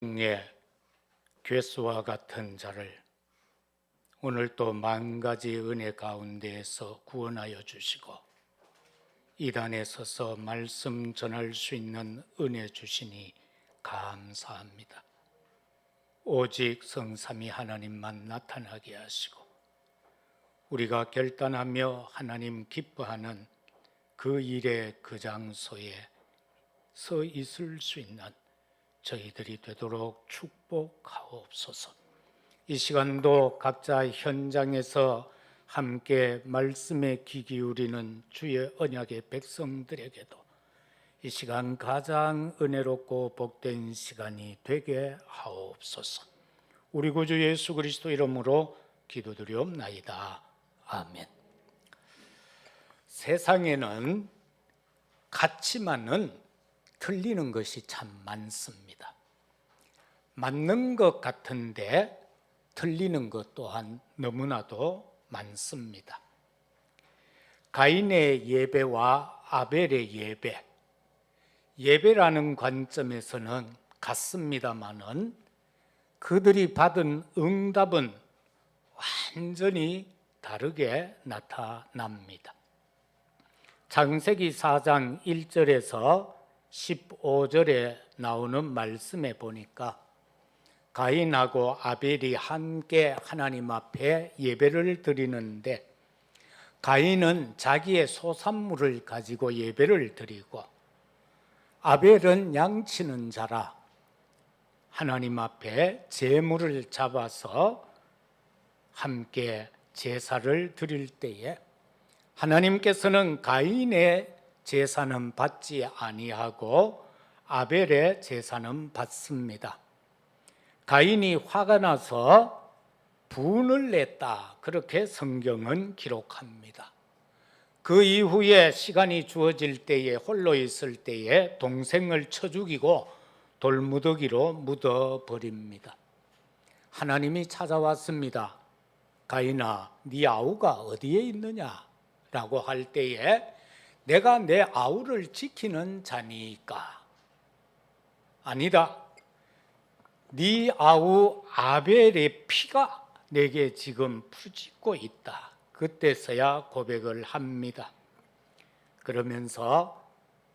예, 괴수와 같은 자를 오늘 또 만 가지 은혜 가운데에서 구원하여 주시고 이단에 서서 말씀 전할 수 있는 은혜 주시니 감사합니다. 오직 성삼위 하나님만 나타나게 하시고 우리가 결단하며 하나님 기뻐하는 그 일의 그 장소에 서 있을 수 있는 저희들이 되도록 축복하옵소서. 이 시간도 각자 현장에서 함께 말씀에 귀 기울이는 주의 언약의 백성들에게도 이 시간 가장 은혜롭고 복된 시간이 되게 하옵소서. 우리 구주 예수 그리스도 이름으로 기도드리옵나이다. 아멘. 세상에는 같지만은 틀리는 것이 참 많습니다. 맞는 것 같은데 틀리는 것 또한 너무나도 많습니다. 가인의 예배와 아벨의 예배, 예배라는 관점에서는 같습니다마는 그들이 받은 응답은 완전히 다르게 나타납니다. 창세기 4장 1절에서 15절에 나오는 말씀에 보니까 가인하고 아벨이 함께 하나님 앞에 예배를 드리는데 가인은 자기의 소산물을 가지고 예배를 드리고 아벨은 양치는 자라 하나님 앞에 제물을 잡아서 함께 제사를 드릴 때에 하나님께서는 가인의 제사는 받지 아니하고 아벨의 제사는 받습니다. 가인이 화가 나서 분을 냈다, 그렇게 성경은 기록합니다. 그 이후에 시간이 주어질 때에 홀로 있을 때에 동생을 쳐 죽이고 돌무더기로 묻어버립니다. 하나님이 찾아왔습니다. 가인아, 네 아우가 어디에 있느냐? 라고 할 때에 내가 내 아우를 지키는 자니까. 아니다. 네 아우 아벨의 피가 내게 지금 부짓고 있다. 그때서야 고백을 합니다. 그러면서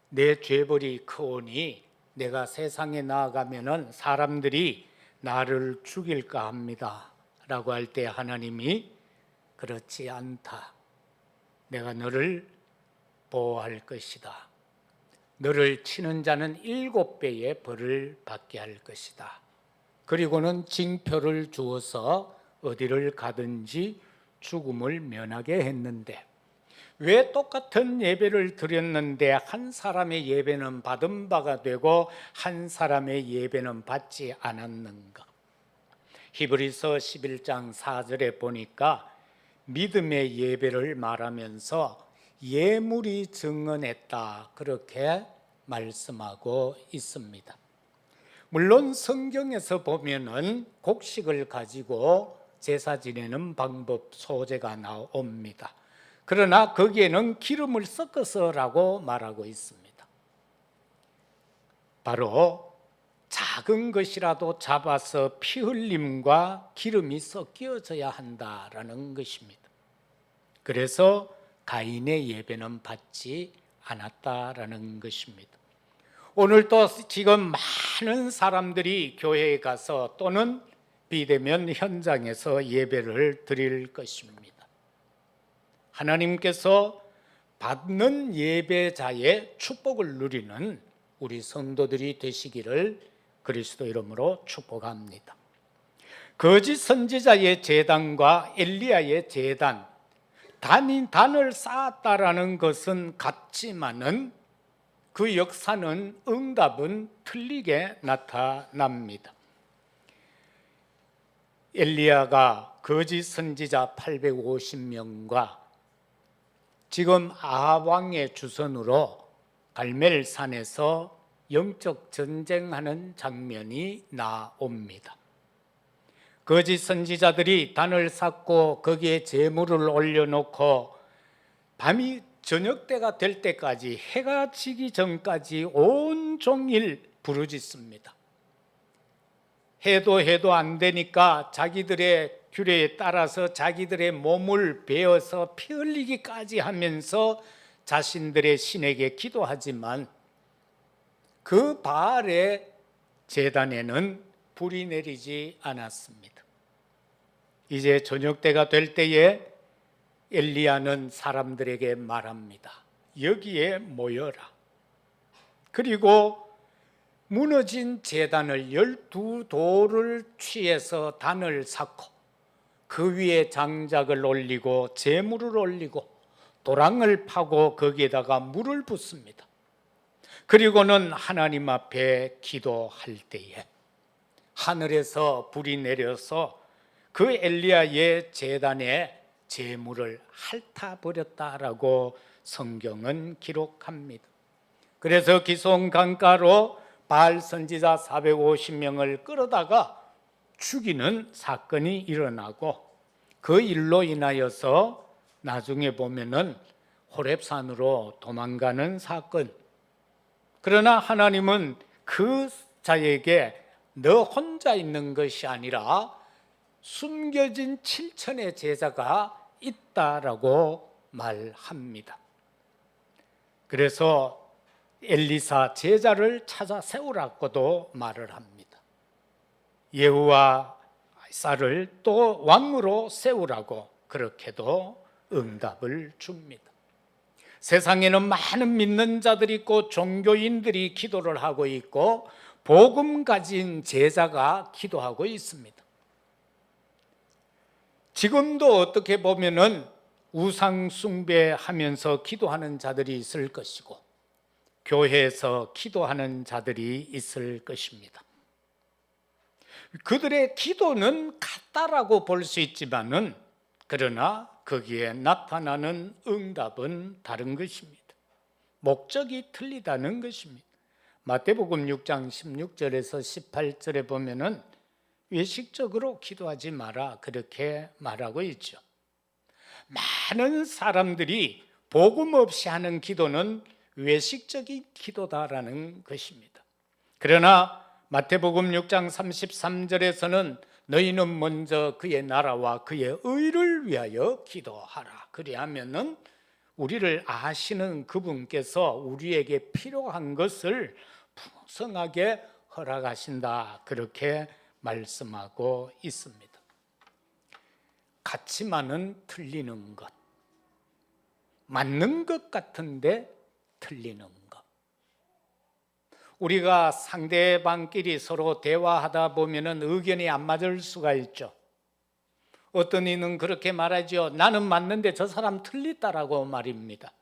내 죄벌이 크오니 내가 세상에 나아가면은 사람들이 나를 죽일까 합니다. 라고 할 때 하나님이 그렇지 않다. 내가 너를 보호할 것이다. 너를 치는 자는 7배의 벌을 받게 할 것이다. 그리고는 징표를 주어서 어디를 가든지 죽음을 면하게 했는데 왜 똑같은 예배를 드렸는데 한 사람의 예배는 받은 바가 되고 한 사람의 예배는 받지 않았는가? 히브리서 11장 4절에 보니까 믿음의 예배를 말하면서 예물이 증언했다, 그렇게 말씀하고 있습니다. 물론 성경에서 보면은 곡식을 가지고 제사 지내는 방법, 소재가 나옵니다. 그러나 거기에는 기름을 섞어서라고 말하고 있습니다. 바로 작은 것이라도 잡아서 피 흘림과 기름이 섞여져야 한다라는 것입니다. 그래서 가인의 예배는 받지 않았다라는 것입니다. 오늘도 지금 많은 사람들이 교회에 가서 또는 비대면 현장에서 예배를 드릴 것입니다. 하나님께서 받는 예배자의 축복을 누리는 우리 성도들이 되시기를 그리스도 이름으로 축복합니다. 거짓 선지자의 제단과 엘리야의 제단, 단을 쌓았다라는 것은 같지만은 그 역사는, 응답은 틀리게 나타납니다. 엘리야가 거짓 선지자 850명과 지금 아합 왕의 주선으로 갈멜산에서 영적 전쟁하는 장면이 나옵니다. 거짓 선지자들이 단을 쌓고 거기에 제물을 올려놓고 밤이 저녁 때가 될 때까지, 해가 지기 전까지 온종일 부르짖습니다. 해도 안 되니까 자기들의 규례에 따라서 자기들의 몸을 베어서 피 흘리기까지 하면서 자신들의 신에게 기도하지만 그 바알의 제단에는 불이 내리지 않았습니다. 이제 저녁 때가 될 때에 엘리야는 사람들에게 말합니다. 여기에 모여라. 그리고 무너진 제단을 12돌을 취해서 단을 쌓고 그 위에 장작을 올리고 제물을 올리고 도랑을 파고 거기에다가 물을 붓습니다. 그리고는 하나님 앞에 기도할 때에 하늘에서 불이 내려서 그 엘리야의 제단에 제물을 핥아버렸다라고 성경은 기록합니다. 그래서 기손 강가로 바알 선지자 450명을 끌어다가 죽이는 사건이 일어나고 그 일로 인하여서 나중에 보면은 호렙산으로 도망가는 사건. 그러나 하나님은 그 자에게 너 혼자 있는 것이 아니라 숨겨진 7천의 제자가 있다라고 말합니다. 그래서 엘리사 제자를 찾아 세우라고도 말을 합니다. 예후와 쌀을 또 왕으로 세우라고 그렇게도 응답을 줍니다. 세상에는 많은 믿는 자들이 있고 종교인들이 기도를 하고 있고 복음 가진 제자가 기도하고 있습니다. 지금도 어떻게 보면은 우상 숭배하면서 기도하는 자들이 있을 것이고 교회에서 기도하는 자들이 있을 것입니다. 그들의 기도는 같다라고 볼 수 있지만은 그러나 거기에 나타나는 응답은 다른 것입니다. 목적이 틀리다는 것입니다. 마태복음 6장 16절에서 18절에 보면은 외식적으로 기도하지 마라 그렇게 말하고 있죠. 많은 사람들이 복음 없이 하는 기도는 외식적인 기도다라는 것입니다. 그러나 마태복음 6장 33절에서는 너희는 먼저 그의 나라와 그의 의를 위하여 기도하라. 그리하면은 우리를 아시는 그분께서 우리에게 필요한 것을 풍성하게 허락하신다. 그렇게 말씀하고 있습니다. 같지만은 틀리는 것, 맞는 것 같은데 틀리는 것. 우리가 상대방끼리 서로 대화하다 보면은 의견이 안 맞을 수가 있죠. 어떤 이는 그렇게 말하죠. 나는 맞는데 저 사람 틀리다라고 말입니다.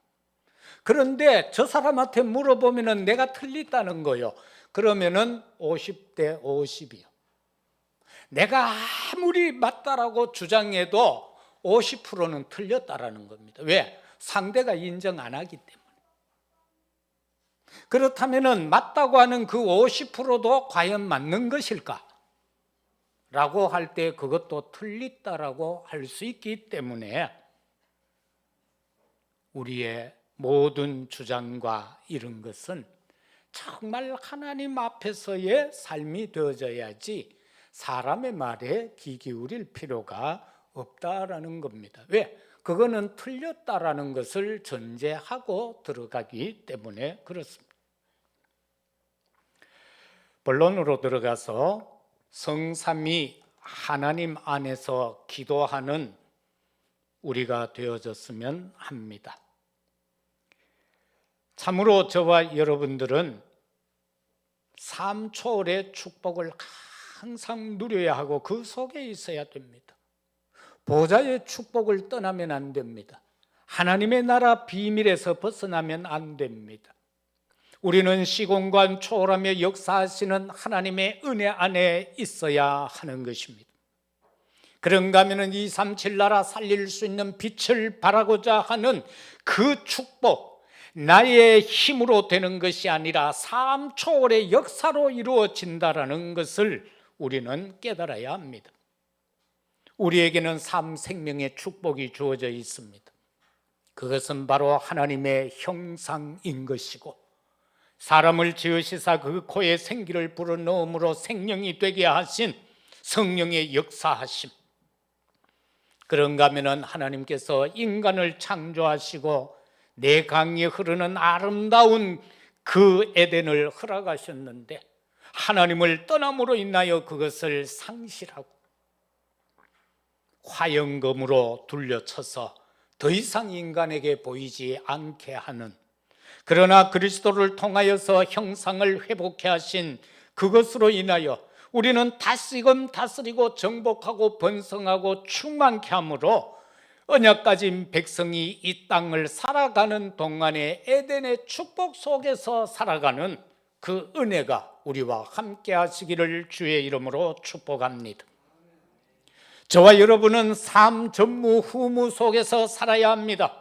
그런데 저 사람한테 물어보면은 내가 틀리다는 거요. 그러면은 50대 50이요. 내가 아무리 맞다라고 주장해도 50%는 틀렸다라는 겁니다. 왜? 상대가 인정 안 하기 때문에. 그렇다면은 맞다고 하는 그 50%도 과연 맞는 것일까? 라고 할 때 그것도 틀리다라고 할 수 있기 때문에 우리의 모든 주장과 이런 것은 정말 하나님 앞에서의 삶이 되어져야지 사람의 말에 귀 기울일 필요가 없다라는 겁니다. 왜? 그거는 틀렸다라는 것을 전제하고 들어가기 때문에 그렇습니다. 본론으로 들어가서 성삼위 하나님 안에서 기도하는 우리가 되어졌으면 합니다. 참으로 저와 여러분들은 삶 초월의 축복을 항상 누려야 하고 그 속에 있어야 됩니다. 보좌의 축복을 떠나면 안 됩니다. 하나님의 나라 비밀에서 벗어나면 안 됩니다. 우리는 시공간 초월하며 역사하시는 하나님의 은혜 안에 있어야 하는 것입니다. 그런가 하면 237 나라 살릴 수 있는 빛을 발하고자 하는 그 축복, 나의 힘으로 되는 것이 아니라 삶 초월의 역사로 이루어진다라는 것을 우리는 깨달아야 합니다. 우리에게는 삶 생명의 축복이 주어져 있습니다. 그것은 바로 하나님의 형상인 것이고 사람을 지으시사 그 코에 생기를 불어넣음으로 생명이 되게 하신 성령의 역사하심. 그런가 하면은 하나님께서 인간을 창조하시고 내 강에 흐르는 아름다운 그 에덴을 허락하셨는데 하나님을 떠남으로 인하여 그것을 상실하고 화영검으로 둘러쳐서 더 이상 인간에게 보이지 않게 하는, 그러나 그리스도를 통하여서 형상을 회복해 하신 그것으로 인하여 우리는 다시금 다스리고 정복하고 번성하고 충만케 함으로 언약 가진 백성이 이 땅을 살아가는 동안에 에덴의 축복 속에서 살아가는 그 은혜가 우리와 함께 하시기를 주의 이름으로 축복합니다. 저와 여러분은 삶 전무후무 속에서 살아야 합니다.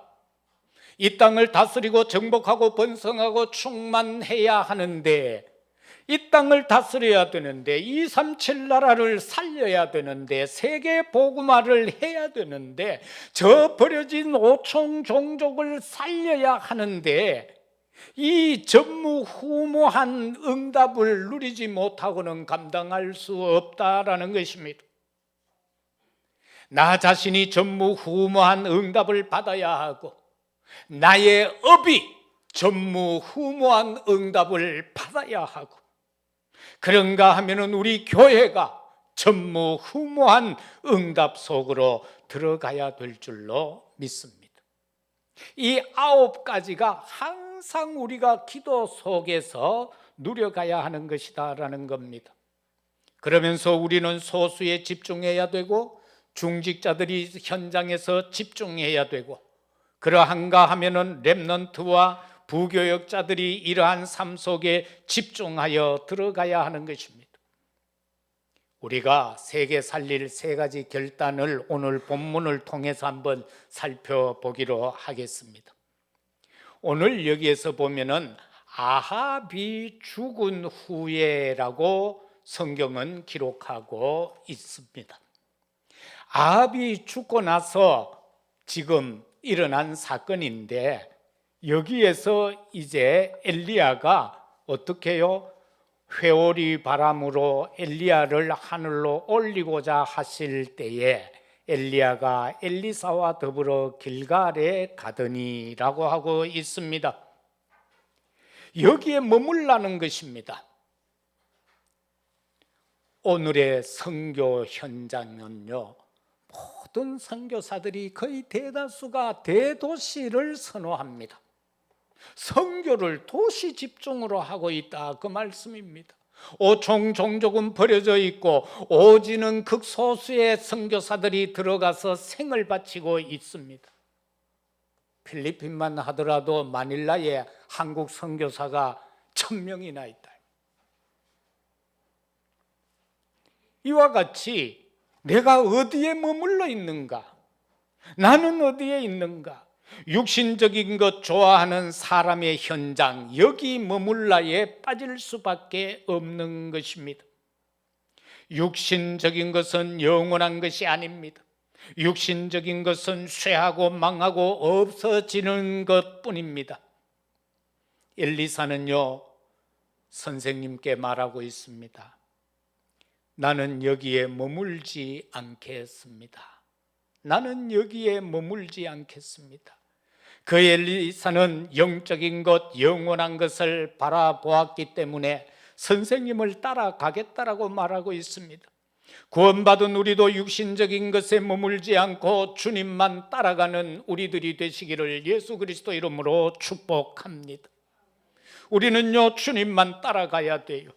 이 땅을 다스리고 정복하고 번성하고 충만해야 하는데, 이 땅을 다스려야 되는데, 237 나라를 살려야 되는데, 세계 복음화를 해야 되는데, 저 버려진 오총 종족을 살려야 하는데, 이 전무후무한 응답을 누리지 못하고는 감당할 수 없다라는 것입니다. 나 자신이 전무후무한 응답을 받아야 하고 나의 업이 전무후무한 응답을 받아야 하고, 그런가 하면은 우리 교회가 전무후무한 응답 속으로 들어가야 될 줄로 믿습니다. 이 9가지가 항상 우리가 기도 속에서 누려가야 하는 것이다라는 겁니다. 그러면서 우리는 소수에 집중해야 되고 중직자들이 현장에서 집중해야 되고, 그러한가 하면은 렘넌트와 부교역자들이 이러한 삶 속에 집중하여 들어가야 하는 것입니다. 우리가 세계 살릴 3가지 결단을 오늘 본문을 통해서 한번 살펴보기로 하겠습니다. 오늘 여기에서 보면은 아합이 죽은 후에라고 성경은 기록하고 있습니다. 아합이 죽고 나서 지금 일어난 사건인데, 여기에서 이제 엘리야가 어떻게 해요? 회오리 바람으로 엘리야를 하늘로 올리고자 하실 때에 엘리야가 엘리사와 더불어 길갈에 가더니라고 하고 있습니다. 여기에 머물라는 것입니다. 오늘의 선교 현장은요, 모든 선교사들이 거의 대다수가 대도시를 선호합니다. 선교를 도시 집중으로 하고 있다, 그 말씀입니다. 오총 종족은 버려져 있고 오지는 극소수의 선교사들이 들어가서 생을 바치고 있습니다. 필리핀만 하더라도 마닐라에 한국 선교사가 1000명이나 있다. 이와 같이 내가 어디에 머물러 있는가? 나는 어디에 있는가? 육신적인 것 좋아하는 사람의 현장, 여기 머물라에 빠질 수밖에 없는 것입니다. 육신적인 것은 영원한 것이 아닙니다. 육신적인 것은 쇠하고 망하고 없어지는 것뿐입니다. 엘리사는요, 선생님께 말하고 있습니다. 나는 여기에 머물지 않겠습니다. 나는 여기에 머물지 않겠습니다. 그 엘리사는 영적인 것, 영원한 것을 바라보았기 때문에 선생님을 따라가겠다라고 말하고 있습니다. 구원받은 우리도 육신적인 것에 머물지 않고 주님만 따라가는 우리들이 되시기를 예수 그리스도 이름으로 축복합니다. 우리는요, 주님만 따라가야 돼요.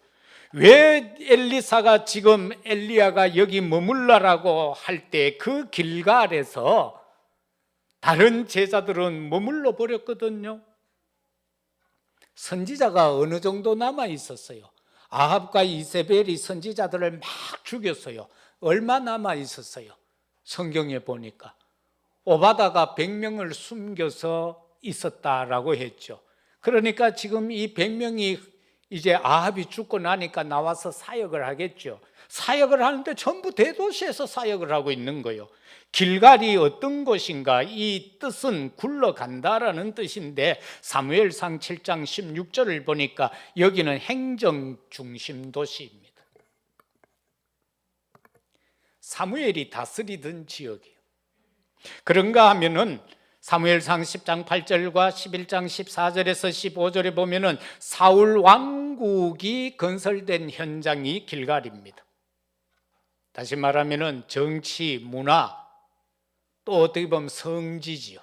왜 엘리사가 지금 엘리야가 여기 머물러라고 할 때 그 길갈에서 다른 제자들은 머물러 버렸거든요. 선지자가 어느 정도 남아 있었어요. 아합과 이세벨이 선지자들을 막 죽였어요. 얼마 남아 있었어요? 성경에 보니까 오바다가 100명을 숨겨서 있었다라고 했죠. 그러니까 지금 이 100명이 이제 아합이 죽고 나니까 나와서 사역을 하겠죠. 사역을 하는데 전부 대도시에서 사역을 하고 있는 거예요. 길갈이 어떤 곳인가? 이 뜻은 굴러간다라는 뜻인데 사무엘상 7장 16절을 보니까 여기는 행정 중심 도시입니다. 사무엘이 다스리던 지역이에요. 그런가 하면은 사무엘상 10장 8절과 11장 14절에서 15절에 보면은 사울 왕국이 건설된 현장이 길갈입니다. 다시 말하면은 정치, 문화, 또 어떻게 보면 성지지요.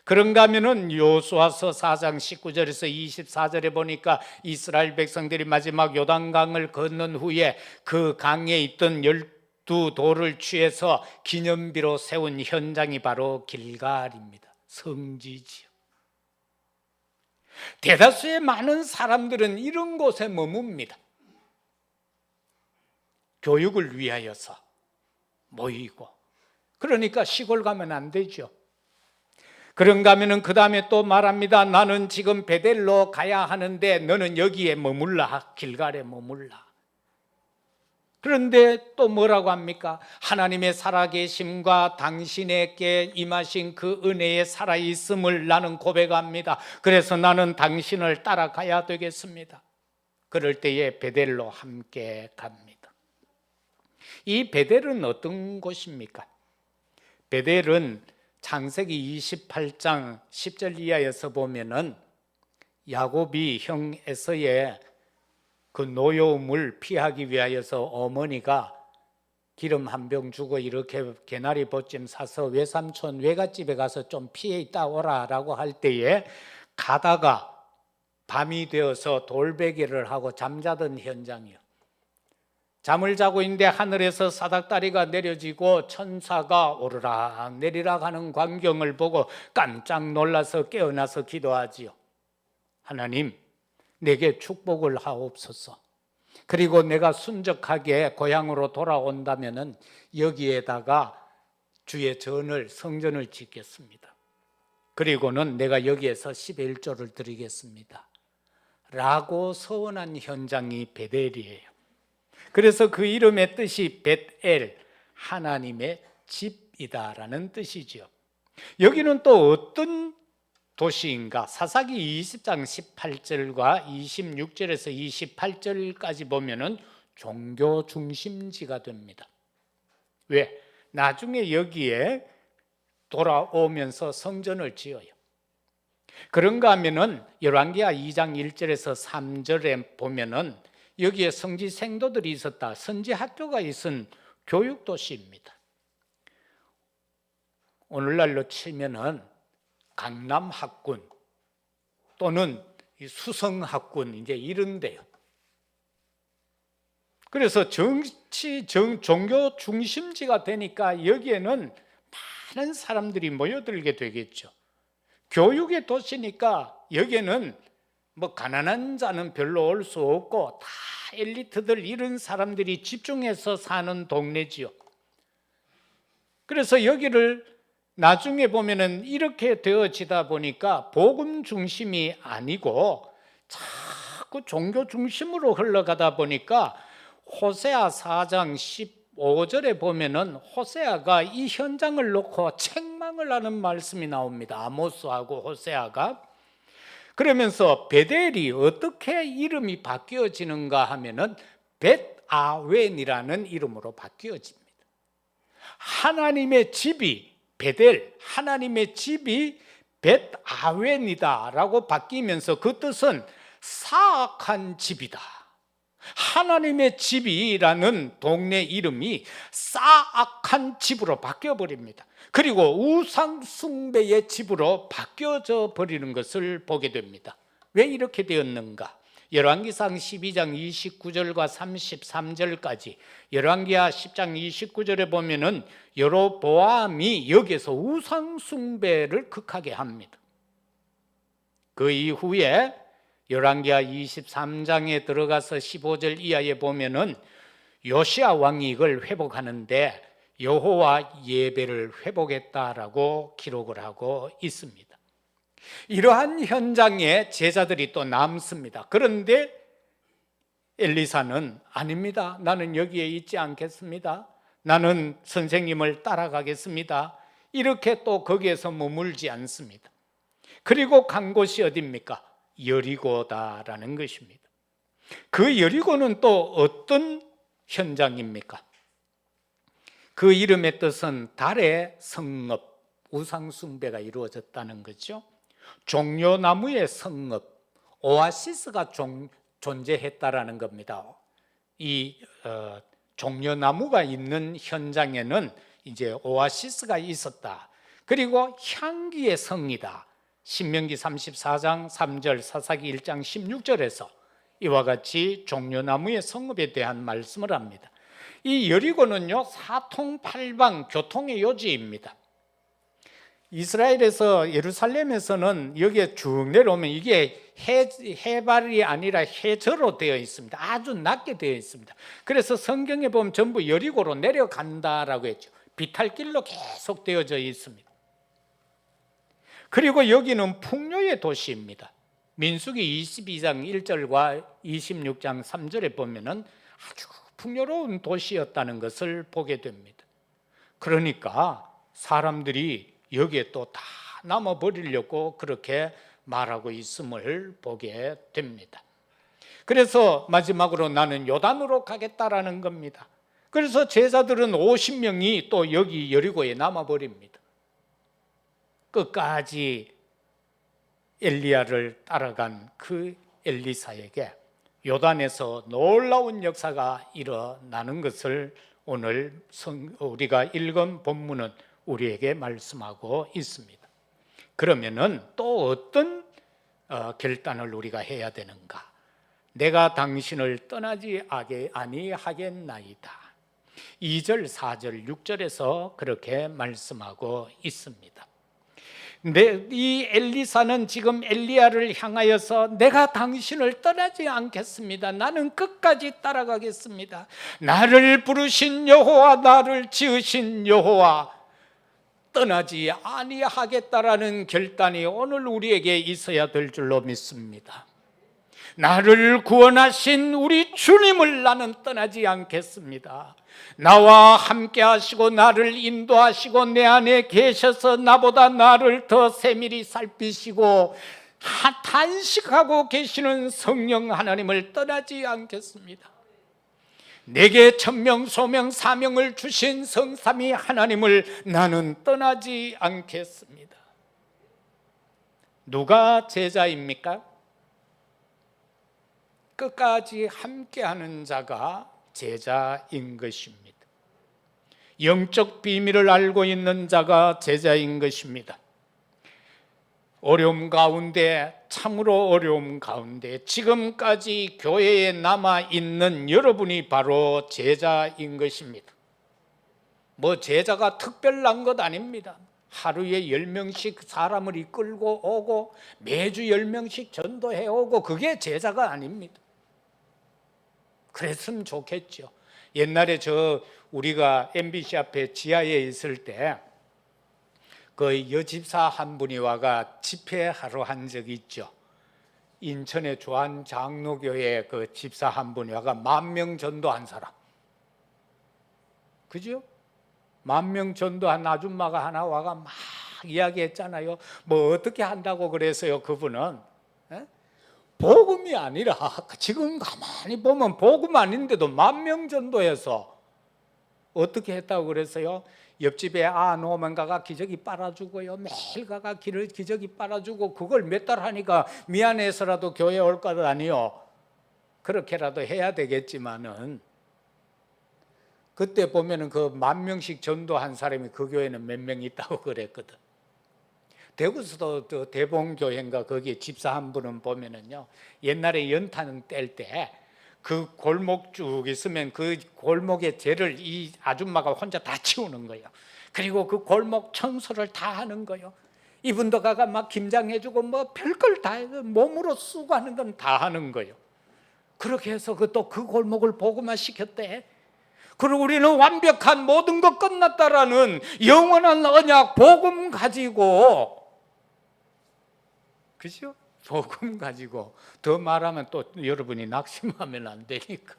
그런가 하면은 여호수아서 4장 19절에서 24절에 보니까 이스라엘 백성들이 마지막 요단강을 건넌 후에 그 강에 있던 12돌을 취해서 기념비로 세운 현장이 바로 길갈입니다. 성지지요. 대다수의 많은 사람들은 이런 곳에 머뭅니다. 교육을 위하여서 모이고, 그러니까 시골 가면 안 되죠. 그런가 하면은 그 다음에 또 말합니다. 나는 지금 베델로 가야 하는데 너는 여기에 머물라, 길갈에 머물라. 그런데 또 뭐라고 합니까? 하나님의 살아계심과 당신에게 임하신 그 은혜에 살아있음을 나는 고백합니다. 그래서 나는 당신을 따라가야 되겠습니다. 그럴 때에 베델로 함께 갑니다. 이 베델은 어떤 곳입니까? 베델은 창세기 28장 10절 이하에서 보면은 야곱이 형 에서의 그 노여움을 피하기 위하여서 어머니가 기름 한 병 주고 이렇게 개나리 보찜 사서 외삼촌 외갓집에 가서 좀 피해 있다 오라 라고 할 때에 가다가 밤이 되어서 돌베개를 하고 잠자던 현장이요. 잠을 자고 있는데 하늘에서 사닥다리가 내려지고 천사가 오르락 내리락 하는 광경을 보고 깜짝 놀라서 깨어나서 기도하지요. 하나님, 내게 축복을 하옵소서. 그리고 내가 순적하게 고향으로 돌아온다면은 여기에다가 주의 전을 성전을 짓겠습니다. 그리고는 내가 여기에서 11조를 드리겠습니다 라고 서원한 현장이 베델이에요. 그래서 그 이름의 뜻이 벳엘, 하나님의 집이다라는 뜻이죠. 여기는 또 어떤 도시인가? 사사기 20장 18절과 26절에서 28절까지 보면은 종교 중심지가 됩니다. 왜? 나중에 여기에 돌아오면서 성전을 지어요. 그런가 하면은 열왕기하 2장 1절에서 3절에 보면은 여기에 성지 생도들이 있었다. 선지 학교가 있은 교육 도시입니다. 오늘날로 치면은 강남 학군 또는 수성 학군 이제 이런데요. 그래서 종교 중심지가 되니까 여기에는 많은 사람들이 모여들게 되겠죠. 교육의 도시니까 여기에는 뭐 가난한 자는 별로 올 수 없고 다 엘리트들 이런 사람들이 집중해서 사는 동네지요. 그래서 여기를 나중에 보면은 이렇게 되어지다 보니까 복음 중심이 아니고 자꾸 종교 중심으로 흘러가다 보니까 호세아 4장 15절에 보면은 호세아가 이 현장을 놓고 책망을 하는 말씀이 나옵니다. 아모스하고 호세아가. 그러면서 베델이 어떻게 이름이 바뀌어지는가 하면은 벳아웬이라는 이름으로 바뀌어집니다. 하나님의 집이 베델, 하나님의 집이 벳아웬이다라고 바뀌면서 그 뜻은 사악한 집이다. 하나님의 집이라는 동네 이름이 사악한 집으로 바뀌어버립니다. 그리고 우상 숭배의 집으로 바뀌어져 버리는 것을 보게 됩니다. 왜 이렇게 되었는가? 열왕기상 12장 29절과 33절까지 열왕기하 10장 29절에 보면은 여로보암이 여기서 우상 숭배를 극하게 합니다. 그 이후에 열왕기하 23장에 들어가서 15절 이하에 보면은 요시야 왕이 이걸 회복하는데 여호와 예배를 회복했다라고 기록을 하고 있습니다. 이러한 현장에 제자들이 또 남습니다. 그런데 엘리사는 아닙니다. 나는 여기에 있지 않겠습니다. 나는 선생님을 따라가겠습니다. 이렇게 또 거기에서 머물지 않습니다. 그리고 간 곳이 어디입니까? 여리고다라는 것입니다. 그 여리고는 또 어떤 현장입니까? 그 이름의 뜻은 달의 성읍, 우상숭배가 이루어졌다는 거죠. 종려나무의 성읍, 오아시스가 존재했다라는 겁니다. 이 종려나무가 있는 현장에는 이제 오아시스가 있었다. 그리고 향기의 성이다. 신명기 34장 3절, 사사기 1장 16절에서 이와 같이 종려나무의 성읍에 대한 말씀을 합니다. 이 여리고는요, 사통팔방 교통의 요지입니다. 이스라엘에서 예루살렘에서는 여기에 쭉 내려오면 이게 해발이 아니라 해저로 되어 있습니다. 아주 낮게 되어 있습니다. 그래서 성경에 보면 전부 여리고로 내려간다라고 했죠. 비탈길로 계속 되어져 있습니다. 그리고 여기는 풍요의 도시입니다. 민수기 22장 1절과 26장 3절에 보면은 아주 풍요로운 도시였다는 것을 보게 됩니다. 그러니까 사람들이 여기에 또 다 남아버리려고 그렇게 말하고 있음을 보게 됩니다. 그래서 마지막으로 나는 요단으로 가겠다라는 겁니다. 그래서 제자들은 50명이 또 여기 여리고에 남아버립니다. 끝까지 엘리야를 따라간 그 엘리사에게 요단에서 놀라운 역사가 일어나는 것을 오늘 우리가 읽은 본문은 우리에게 말씀하고 있습니다. 그러면은 또 어떤 결단을 우리가 해야 되는가? 내가 당신을 떠나지 아니하겠나이다. 2절, 4절, 6절에서 그렇게 말씀하고 있습니다. 근데 이 엘리사는 지금 엘리야를 향하여서 내가 당신을 떠나지 않겠습니다. 나는 끝까지 따라가겠습니다. 나를 부르신 여호와, 나를 지으신 여호와, 떠나지 아니하겠다라는 결단이 오늘 우리에게 있어야 될 줄로 믿습니다. 나를 구원하신 우리 주님을 나는 떠나지 않겠습니다. 나와 함께 하시고 나를 인도하시고 내 안에 계셔서 나보다 나를 더 세밀히 살피시고 탄식하고 계시는 성령 하나님을 떠나지 않겠습니다. 내게 천명, 소명, 사명을 주신 성삼위 하나님을 나는 떠나지 않겠습니다. 누가 제자입니까? 끝까지 함께하는 자가 제자인 것입니다. 영적 비밀을 알고 있는 자가 제자인 것입니다. 어려움 가운데, 참으로 어려움 가운데 지금까지 교회에 남아있는 여러분이 바로 제자인 것입니다. 뭐 제자가 특별한 것 아닙니다. 하루에 10명씩 사람을 이끌고 오고 매주 10명씩 전도해 오고 그게 제자가 아닙니다. 그랬으면 좋겠죠. 옛날에 우리가 MBC 앞에 지하에 있을 때 그 여집사 한 분이 와가 집회하러 한 적이 있죠. 인천의 조한 장로교회 그 집사 한 분이 와가 10,000명 전도한 사람. 그죠? 10,000명 전도한 아줌마가 하나 와가 막 이야기했잖아요. 뭐 어떻게 한다고 그래서요, 그분은. 복음이 아니라 지금 가만히 보면 복음 아닌데도 10,000명 전도해서 어떻게 했다고 그랬어요? 옆집에 노만가가 기저귀 빨아주고요, 매일 가가 기저귀 빨아주고 그걸 몇 달 하니까 미안해서라도 교회 올 것 아니요. 그렇게라도 해야 되겠지만은 그때 보면은 그 10,000명씩 전도한 사람이 그 교회는 몇 명 있다고 그랬거든. 대구에서도 대봉교회인가 거기에 집사 한 분은 보면은요, 옛날에 연탄 뗄 때 그 골목 쭉 있으면 그 골목의 죄를 이 아줌마가 혼자 다 치우는 거예요. 그리고 그 골목 청소를 다 하는 거예요. 이분도 가가 막 김장해주고 뭐 별걸 다 해서 몸으로 쓰고 하는 건 다 하는 거예요. 그렇게 해서 또 그 골목을 복음화 시켰대. 그리고 우리는 완벽한 모든 것 끝났다라는 영원한 언약 복음 가지고 그죠? 복음 가지고 더 말하면 또 여러분이 낙심하면 안 되니까.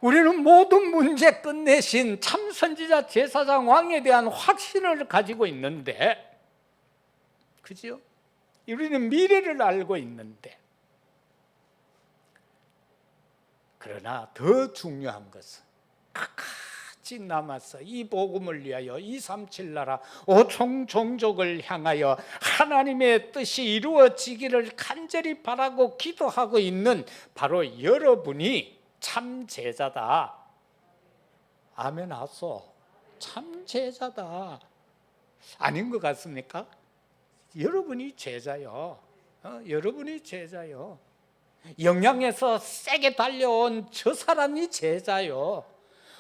우리는 모든 문제 끝내신 참 선지자 제사장 왕에 대한 확신을 가지고 있는데, 그죠? 우리는 미래를 알고 있는데, 그러나 더 중요한 것은 끝까지 남아서 이 복음을 위하여 237 나라 5천 종족을 향하여 하나님의 뜻이 이루어지기를 간절히 바라고 기도하고 있는 바로 여러분이 참 제자다. 아멘 하소. 참 제자다. 아닌 것 같습니까? 여러분이 제자요. 여러분이 제자요. 영양에서 세게 달려온 저 사람이 제자요.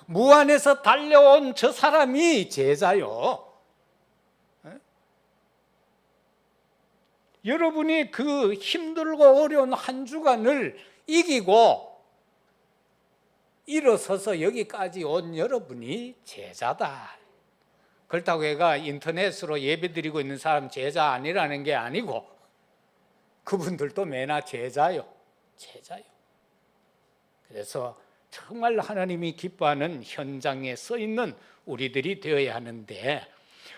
무안에서 달려온 저 사람이 제자요. 여러분이 그 힘들고 어려운 한 주간을 이기고 일어서서 여기까지 온 여러분이 제자다. 그렇다고 해가 인터넷으로 예배드리고 있는 사람 제자 아니라는 게 아니고, 그분들도 매나 제자요. 제자요. 그래서 정말 하나님이 기뻐하는 현장에 서 있는 우리들이 되어야 하는데,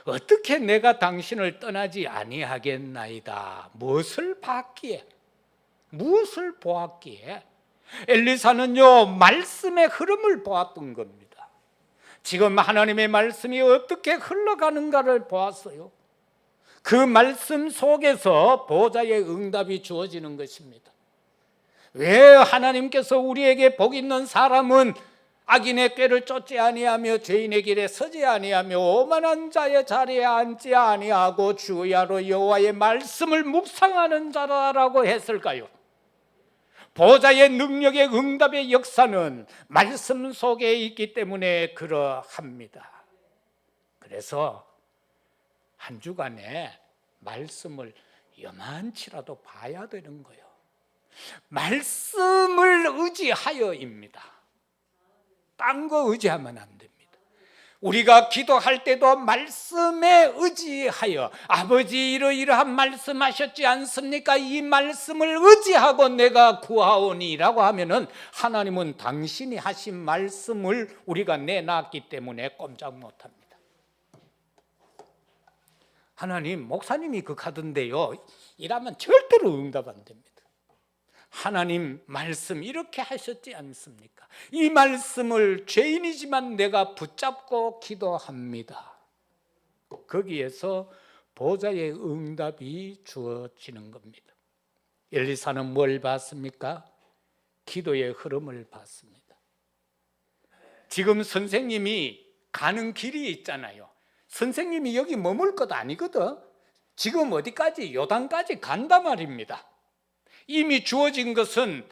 어떻게 내가 당신을 떠나지 아니하겠나이다. 무엇을 봤기에? 무엇을 보았기에? 엘리사는요, 말씀의 흐름을 보았던 겁니다. 지금 하나님의 말씀이 어떻게 흘러가는가를 보았어요. 그 말씀 속에서 보좌의 응답이 주어지는 것입니다. 왜 하나님께서 우리에게 복 있는 사람은 악인의 꾀를 쫓지 아니하며 죄인의 길에 서지 아니하며 오만한 자의 자리에 앉지 아니하고 주야로 여호와의 말씀을 묵상하는 자라라고 했을까요? 보좌의 능력의 응답의 역사는 말씀 속에 있기 때문에 그러합니다. 그래서 한 주간에 말씀을 요만치라도 봐야 되는 거예요. 말씀을 의지하여입니다. 딴 거 의지하면 안 됩니다. 우리가 기도할 때도 말씀에 의지하여, 아버지 이러이러한 말씀하셨지 않습니까? 이 말씀을 의지하고 내가 구하오니라고 하면은 하나님은 당신이 하신 말씀을 우리가 내놨기 때문에 꼼짝 못합니다. 하나님, 목사님이 극하던데요, 이러면 절대로 응답 안 됩니다. 하나님 말씀 이렇게 하셨지 않습니까? 이 말씀을 죄인이지만 내가 붙잡고 기도합니다. 거기에서 보좌의 응답이 주어지는 겁니다. 엘리사는 뭘 봤습니까? 기도의 흐름을 봤습니다. 지금 선생님이 가는 길이 있잖아요. 선생님이 여기 머물 것 아니거든. 지금 어디까지? 요단까지 간단 말입니다. 이미 주어진 것은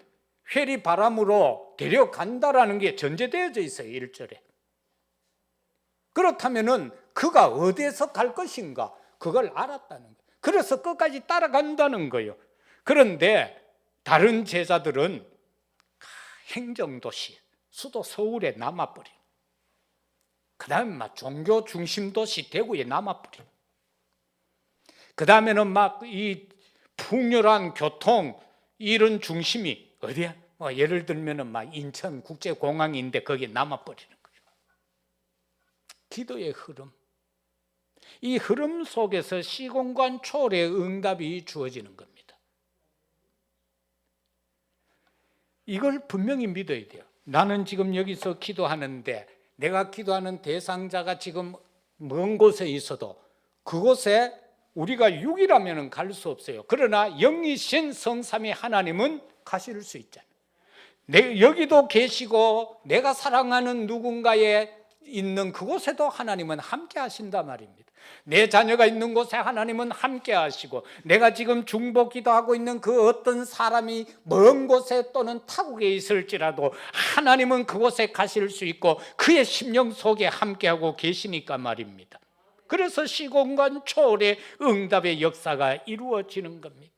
회리 바람으로 데려간다라는 게 전제되어져 있어요. 1절에. 그렇다면은 그가 어디에서 갈 것인가? 그걸 알았다는 거예요. 그래서 끝까지 따라간다는 거예요. 그런데 다른 제자들은 행정도시, 수도 서울에 남아버린, 그 다음에 막 종교 중심 도시 대구에 남아버린, 그 다음에는 막 이 풍요한 교통 이런 중심이 어디야? 예를 들면은 막 인천 국제공항인데 거기에 남아버리는 거죠. 기도의 흐름, 이 흐름 속에서 시공간 초월의 응답이 주어지는 겁니다. 이걸 분명히 믿어야 돼요. 나는 지금 여기서 기도하는데 내가 기도하는 대상자가 지금 먼 곳에 있어도 그곳에 우리가 육이라면 갈 수 없어요. 그러나 영이신 성삼위 하나님은 가실 수 있잖아요. 여기도 계시고 내가 사랑하는 누군가에 있는 그곳에도 하나님은 함께 하신단 말입니다. 내 자녀가 있는 곳에 하나님은 함께 하시고, 내가 지금 중보 기도하고 있는 그 어떤 사람이 먼 곳에 또는 타국에 있을지라도 하나님은 그곳에 가실 수 있고 그의 심령 속에 함께하고 계시니까 말입니다. 그래서 시공간 초월의 응답의 역사가 이루어지는 겁니다.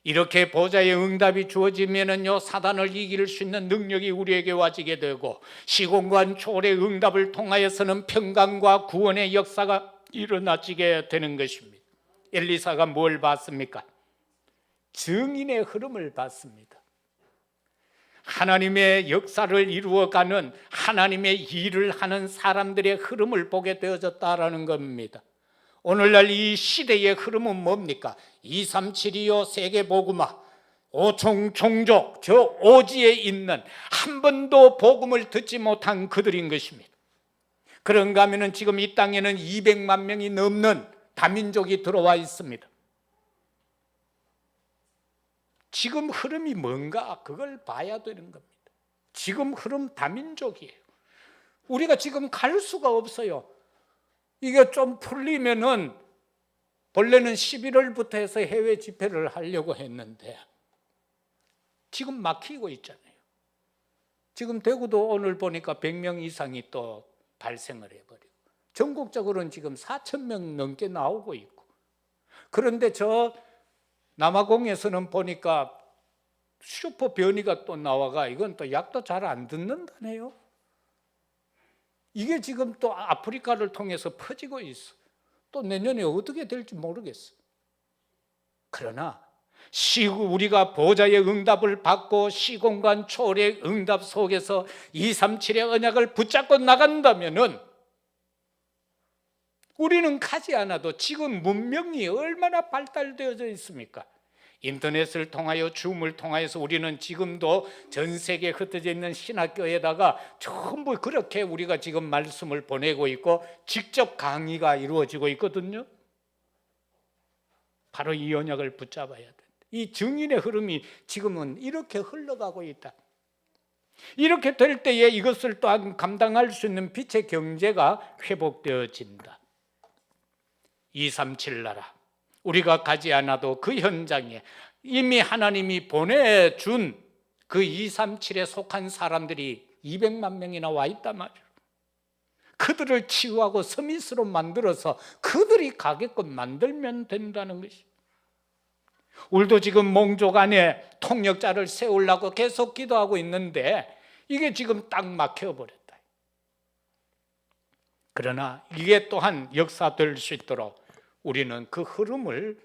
이렇게 보좌의 응답이 주어지면은요, 사단을 이길 수 있는 능력이 우리에게 와지게 되고, 시공간 초월의 응답을 통하여서는 평강과 구원의 역사가 일어나지게 되는 것입니다. 엘리사가 뭘 봤습니까? 증인의 흐름을 봤습니다. 하나님의 역사를 이루어가는, 하나님의 일을 하는 사람들의 흐름을 보게 되어졌다라는 겁니다. 오늘날 이 시대의 흐름은 뭡니까? 237이요 세계복음화, 오총 종족, 저 오지에 있는 한 번도 복음을 듣지 못한 그들인 것입니다. 그런가 하면 지금 이 땅에는 200만 명이 넘는 다민족이 들어와 있습니다. 지금 흐름이 뭔가 그걸 봐야 되는 겁니다. 지금 흐름 다민족이에요. 우리가 지금 갈 수가 없어요. 이게 좀 풀리면은 본래는 11월부터 해서 해외 집회를 하려고 했는데 지금 막히고 있잖아요. 지금 대구도 오늘 보니까 100명 이상이 또 발생을 해버리고 전국적으로는 지금 4,000명 넘게 나오고 있고, 그런데 저 남아공에서는 보니까 슈퍼 변이가 또 나와가 이건 또 약도 잘 안 듣는다네요. 이게 지금 또 아프리카를 통해서 퍼지고 있어. 또 내년에 어떻게 될지 모르겠어. 그러나 우리가 보좌의 응답을 받고 시공간 초월의 응답 속에서 237의 언약을 붙잡고 나간다면은 우리는 가지 않아도 지금 문명이 얼마나 발달되어져 있습니까? 인터넷을 통하여 줌을 통하여서 우리는 지금도 전 세계에 흩어져 있는 신학교에다가 전부 그렇게 우리가 지금 말씀을 보내고 있고 직접 강의가 이루어지고 있거든요. 바로 이 언약을 붙잡아야 된다. 이 증인의 흐름이 지금은 이렇게 흘러가고 있다. 이렇게 될 때에 이것을 또한 감당할 수 있는 빛의 경제가 회복되어진다. 237 나라, 우리가 가지 않아도 그 현장에 이미 하나님이 보내준 그 237에 속한 사람들이 200만 명이나 와 있단 말이에요. 그들을 치유하고 서밋으로 만들어서 그들이 가게끔 만들면 된다는 것이. 우리도 지금 몽족 안에 통역자를 세우려고 계속 기도하고 있는데 이게 지금 딱 막혀버렸다. 그러나 이게 또한 역사될 수 있도록 우리는 그 흐름을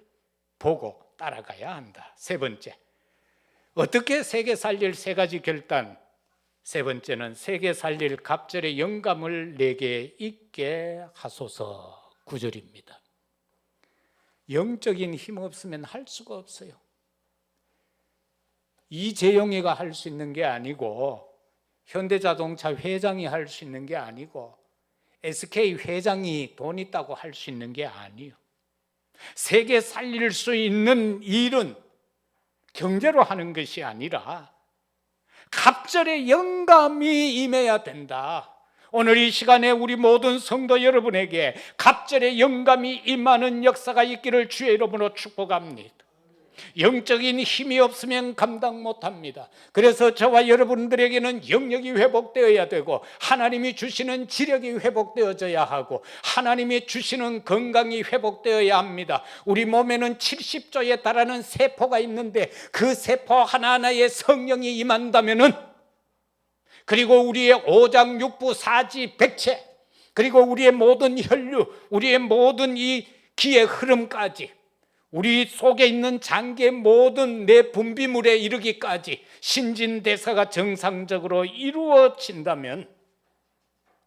보고 따라가야 한다. 세 번째, 어떻게 세계 살릴 세 가지 결단. 세 번째는 세계 살릴 갑절의 영감을 내게 있게 하소서. 9절입니다. 영적인 힘 없으면 할 수가 없어요. 이재용이가 할 수 있는 게 아니고, 현대자동차 회장이 할 수 있는 게 아니고, SK 회장이 돈 있다고 할 수 있는 게 아니에요. 세계 살릴 수 있는 일은 경제로 하는 것이 아니라 갑절의 영감이 임해야 된다. 오늘 이 시간에 우리 모든 성도 여러분에게 갑절의 영감이 임하는 역사가 있기를 주의 이름으로 축복합니다. 영적인 힘이 없으면 감당 못합니다. 그래서 저와 여러분들에게는 영역이 회복되어야 되고, 하나님이 주시는 지력이 회복되어져야 하고, 하나님이 주시는 건강이 회복되어야 합니다. 우리 몸에는 70조에 달하는 세포가 있는데 그 세포 하나하나에 성령이 임한다면은, 그리고 우리의 오장 육부 사지 백체, 그리고 우리의 모든 혈류, 우리의 모든 이 기의 흐름까지, 우리 속에 있는 장기의 모든 내 분비물에 이르기까지 신진대사가 정상적으로 이루어진다면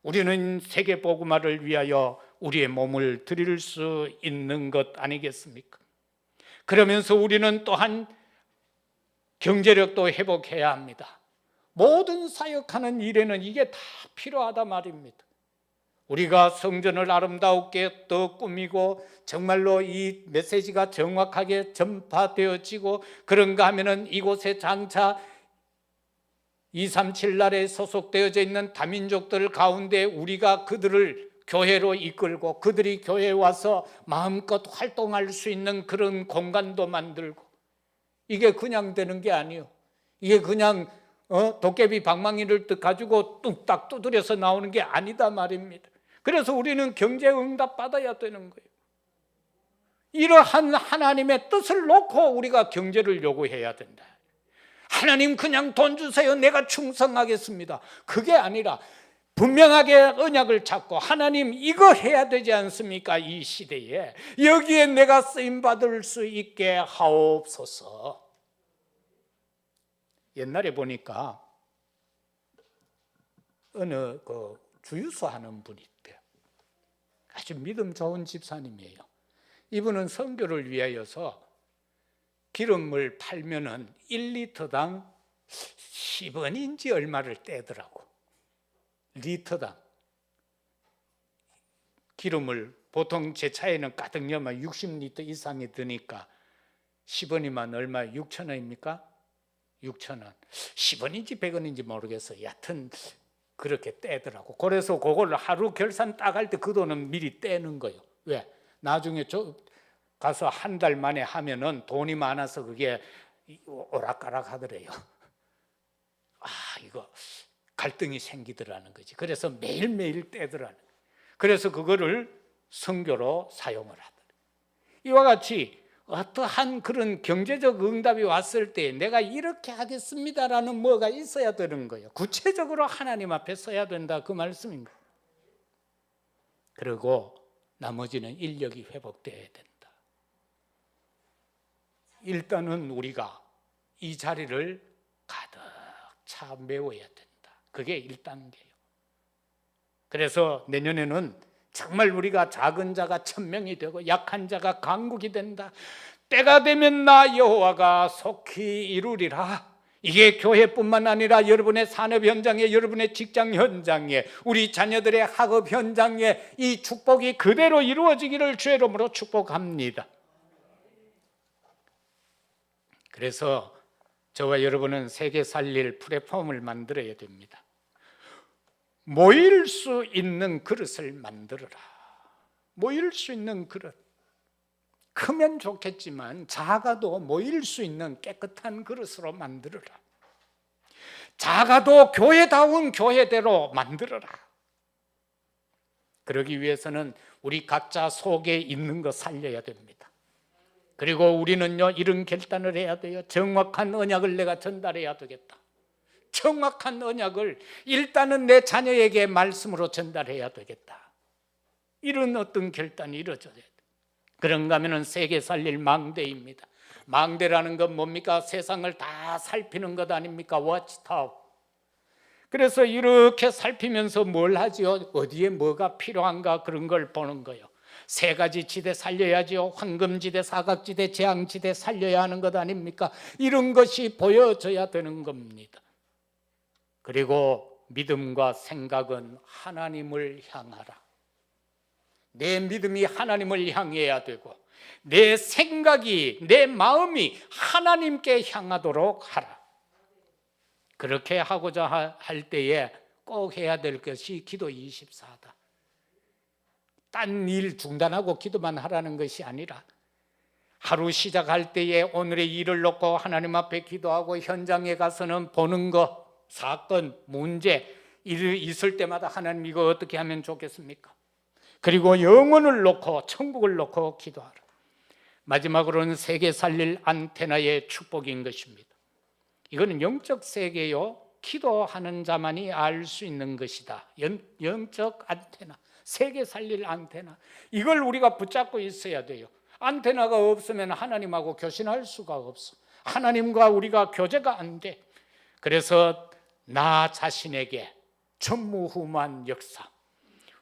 우리는 세계복음화를 위하여 우리의 몸을 드릴 수 있는 것 아니겠습니까? 그러면서 우리는 또한 경제력도 회복해야 합니다. 모든 사역하는 일에는 이게 다 필요하다 말입니다. 우리가 성전을 아름답게 더 꾸미고 정말로 이 메시지가 정확하게 전파되어지고, 그런가 하면은 이곳에 장차 237 나라에 소속되어져 있는 다민족들 가운데 우리가 그들을 교회로 이끌고 그들이 교회에 와서 마음껏 활동할 수 있는 그런 공간도 만들고, 이게 그냥 되는 게 아니에요. 이게 그냥 도깨비 방망이를 가지고 뚝딱 두드려서 나오는 게 아니다 말입니다. 그래서 우리는 경제 응답 받아야 되는 거예요. 이러한 하나님의 뜻을 놓고 우리가 경제를 요구해야 된다. 하나님 그냥 돈 주세요, 내가 충성하겠습니다. 그게 아니라 분명하게 언약을 찾고 하나님 이거 해야 되지 않습니까? 이 시대에 여기에 내가 쓰임받을 수 있게 하옵소서. 옛날에 보니까 어느 주유소 하는 분이 있대요. 아주 믿음 좋은 집사님이에요. 이분은 선교를 위하여서 기름을 팔면은 1리터당 10원인지 얼마를 떼더라고. 리터당. 기름을 보통 제 차에는 가득 넣으면 60리터 이상이 드니까 10원이면 얼마? 6,000원입니까? 6,000원. 10원인지 100원인지 모르겠어요. 여하튼 그렇게 떼더라고. 그래서 그걸 하루 결산 따갈 때 그 돈은 미리 떼는 거예요. 왜? 나중에 가서 한 달 만에 하면은 돈이 많아서 그게 오락가락 하더래요. 이거 갈등이 생기더라는 거지. 그래서 매일매일 떼더라는 거예요. 그래서 그거를 선교로 사용을 하더래요. 이와 같이 어떠한 그런 경제적 응답이 왔을 때 내가 이렇게 하겠습니다라는 뭐가 있어야 되는 거예요. 구체적으로 하나님 앞에 서야 된다, 그 말씀인 거예요. 그리고 나머지는 인력이 회복되어야 된다. 일단은 우리가 이 자리를 가득 차 메워야 된다. 그게 1단계예요. 그래서 내년에는 정말 우리가 작은 자가 1000명이 되고 약한 자가 강국이 된다. 때가 되면 나 여호와가 속히 이루리라. 이게 교회뿐만 아니라 여러분의 산업 현장에, 여러분의 직장 현장에, 우리 자녀들의 학업 현장에 이 축복이 그대로 이루어지기를 주의 이름으로 축복합니다. 그래서 저와 여러분은 세계 살릴 플랫폼을 만들어야 됩니다. 모일 수 있는 그릇을 만들어라. 모일 수 있는 그릇. 크면 좋겠지만 작아도 모일 수 있는 깨끗한 그릇으로 만들어라. 작아도 교회다운 교회대로 만들어라. 그러기 위해서는 우리 각자 속에 있는 거 살려야 됩니다. 그리고 우리는요, 이런 결단을 해야 돼요. 정확한 언약을 내가 전달해야 되겠다. 정확한 언약을 일단은 내 자녀에게 말씀으로 전달해야 되겠다. 이런 어떤 결단이 이루어져야 돼. 그런가 하면 세계 살릴 망대입니다. 망대라는 건 뭡니까? 세상을 다 살피는 것 아닙니까? 워치타워. 그래서 이렇게 살피면서 뭘 하지요? 어디에 뭐가 필요한가 그런 걸 보는 거예요. 3가지 지대 살려야지요. 황금지대, 사각지대, 재앙지대 살려야 하는 것 아닙니까? 이런 것이 보여져야 되는 겁니다. 그리고 믿음과 생각은 하나님을 향하라. 내 믿음이 하나님을 향해야 되고 내 생각이, 내 마음이 하나님께 향하도록 하라. 그렇게 하고자 할 때에 꼭 해야 될 것이 기도 24다. 딴 일 중단하고 기도만 하라는 것이 아니라 하루 시작할 때에 오늘의 일을 놓고 하나님 앞에 기도하고 현장에 가서는 보는 것, 사건, 문제 일이 있을 때마다 하나님 이거 어떻게 하면 좋겠습니까? 그리고 영혼을 놓고 천국을 놓고 기도하라. 마지막으로는 세계 살릴 안테나의 축복인 것입니다. 이거는 영적 세계요, 기도하는 자만이 알 수 있는 것이다. 영적 안테나, 세계 살릴 안테나, 이걸 우리가 붙잡고 있어야 돼요. 안테나가 없으면 하나님하고 교신할 수가 없어. 하나님과 우리가 교제가 안 돼. 그래서 나 자신에게 전무후무한 역사,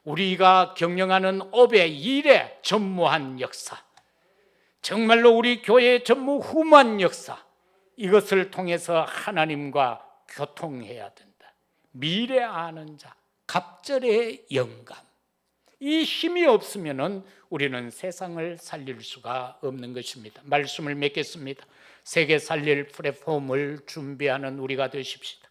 우리가 경영하는 업의 일에 전무한 역사, 정말로 우리 교회의 전무후무한 역사, 이것을 통해서 하나님과 교통해야 된다. 미래 아는 자, 갑절의 영감, 이 힘이 없으면 우리는 세상을 살릴 수가 없는 것입니다. 말씀을 맺겠습니다. 세계 살릴 플랫폼을 준비하는 우리가 되십시다.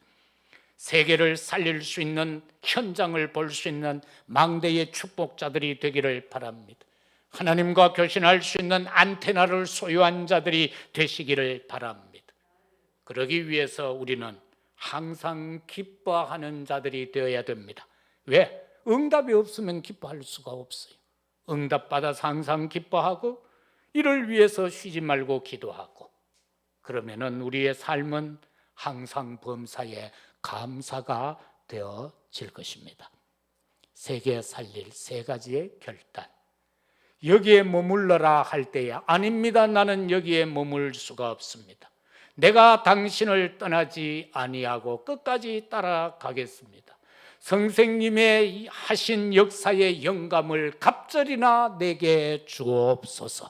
세계를 살릴 수 있는, 현장을 볼 수 있는 망대의 축복자들이 되기를 바랍니다. 하나님과 교신할 수 있는 안테나를 소유한 자들이 되시기를 바랍니다. 그러기 위해서 우리는 항상 기뻐하는 자들이 되어야 됩니다. 왜? 응답이 없으면 기뻐할 수가 없어요. 응답받아서 항상 기뻐하고 이를 위해서 쉬지 말고 기도하고, 그러면은 우리의 삶은 항상 범사에 감사가 되어질 것입니다. 세계 살릴 세 가지의 결단. 여기에 머물러라 할 때에 아닙니다. 나는 여기에 머물 수가 없습니다. 내가 당신을 떠나지 아니하고 끝까지 따라가겠습니다. 선생님의 하신 역사의 영감을 갑절이나 내게 주옵소서.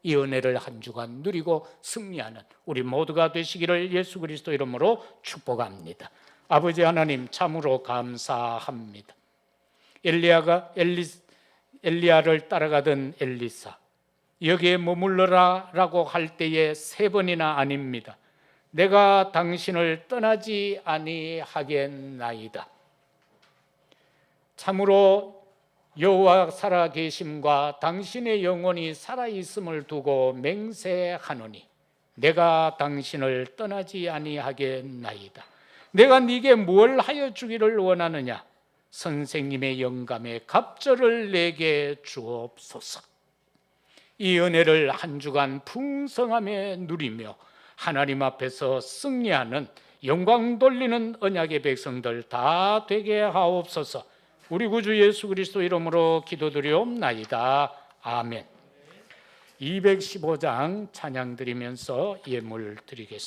이 은혜를 한 주간 누리고 승리하는 우리 모두가 되시기를 예수 그리스도 이름으로 축복합니다. 아버지 하나님 참으로 감사합니다. 엘리야를 따라가던 엘리사, 여기에 머물러라 라고 할 때에 세 번이나 아닙니다. 내가 당신을 떠나지 아니하겠나이다. 참으로 여호와 살아계심과 당신의 영혼이 살아있음을 두고 맹세하노니 내가 당신을 떠나지 아니하겠나이다. 내가 네게 뭘 하여 주기를 원하느냐? 선생님의 영감에 갑절을 내게 주옵소서. 이 은혜를 한 주간 풍성함에 누리며 하나님 앞에서 승리하는 영광 돌리는 언약의 백성들 다 되게 하옵소서. 우리 구주 예수 그리스도 이름으로 기도드리옵나이다. 아멘. 215장 찬양 드리면서 예물 드리겠습니다.